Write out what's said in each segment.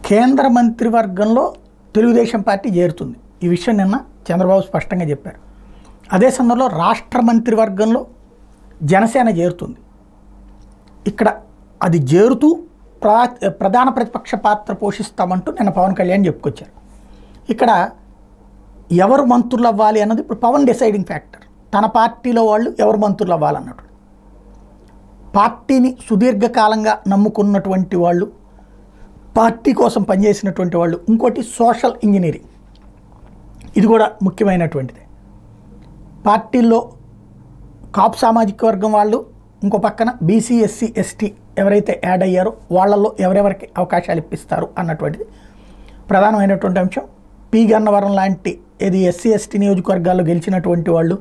కేంద్ర మంత్రివర్గంలో తెలుగుదేశం పార్టీ చేరుతుంది. ఈ విషయం నిన్న చంద్రబాబు స్పష్టంగా చెప్పారు. అదే సందర్భంలో రాష్ట్ర మంత్రివర్గంలో జనసేన చేరుతుంది. ఇక్కడ అది చేరుతూ ప్రధాన ప్రతిపక్ష పాత్ర పోషిస్తామంటూ నిన్న పవన్ కళ్యాణ్ చెప్పుకొచ్చారు. ఇక్కడ ఎవరు మంత్రులు అవ్వాలి అన్నది ఇప్పుడు పవన్ డిసైడింగ్ ఫ్యాక్టర్. తన పార్టీలో వాళ్ళు ఎవరు మంత్రులు అవ్వాలన్నట్టు పార్టీని సుదీర్ఘకాలంగా నమ్ముకున్నటువంటి వాళ్ళు, పార్టీ కోసం పనిచేసినటువంటి వాళ్ళు. ఇంకోటి సోషల్ ఇంజనీరింగ్, ఇది కూడా ముఖ్యమైనటువంటిది. పార్టీల్లో కాపు సామాజిక వర్గం వాళ్ళు, ఇంకో పక్కన బీసీ ఎస్సీ ఎస్టీ ఎవరైతే యాడ్ అయ్యారో వాళ్ళల్లో ఎవరెవరికి అవకాశాలు ఇప్పిస్తారు అన్నటువంటిది ప్రధానమైనటువంటి అంశం. పి గన్నవరం లాంటి ఏది ఎస్సీ ఎస్టీ నియోజకవర్గాల్లో గెలిచినటువంటి వాళ్ళు,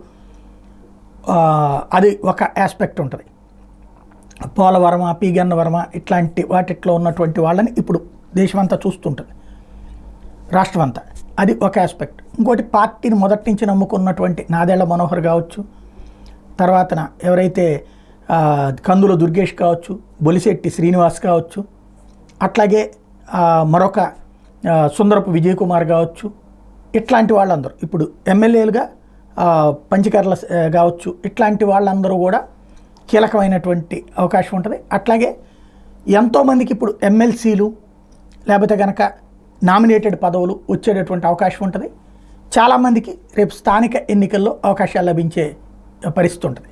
అది ఒక ఆస్పెక్ట్ ఉంటుంది. పోలవరమ, పి గన్నవరమ ఇట్లాంటి వాటిట్లో ఉన్నటువంటి వాళ్ళని ఇప్పుడు దేశమంతా చూస్తుంటుంది, రాష్ట్రం అంతా. అది ఒక ఆస్పెక్ట్. ఇంకోటి పార్టీని మొదటి నుంచి నమ్ముకున్నటువంటి నాదెళ్ల మనోహర్ కావచ్చు, తర్వాతన ఎవరైతే కందుల దుర్గేష్ కావచ్చు, బొలిశెట్టి శ్రీనివాస్ కావచ్చు, అట్లాగే మరొక సుందరపు విజయ్ కుమార్ కావచ్చు, ఇట్లాంటి వాళ్ళందరూ ఇప్పుడు ఎమ్మెల్యేలుగా పంచకర్ల కావచ్చు, ఇట్లాంటి వాళ్ళందరూ కూడా కీలకమైనటువంటి అవకాశం ఉంటుంది. అట్లాగే ఎంతోమందికి ఇప్పుడు ఎమ్మెల్సీలు లేకపోతే కనుక నామినేటెడ్ పదవులు వచ్చేటటువంటి అవకాశం ఉంటుంది. చాలామందికి రేపు స్థానిక ఎన్నికల్లో అవకాశాలు లభించే పరిస్థితి ఉంటుంది.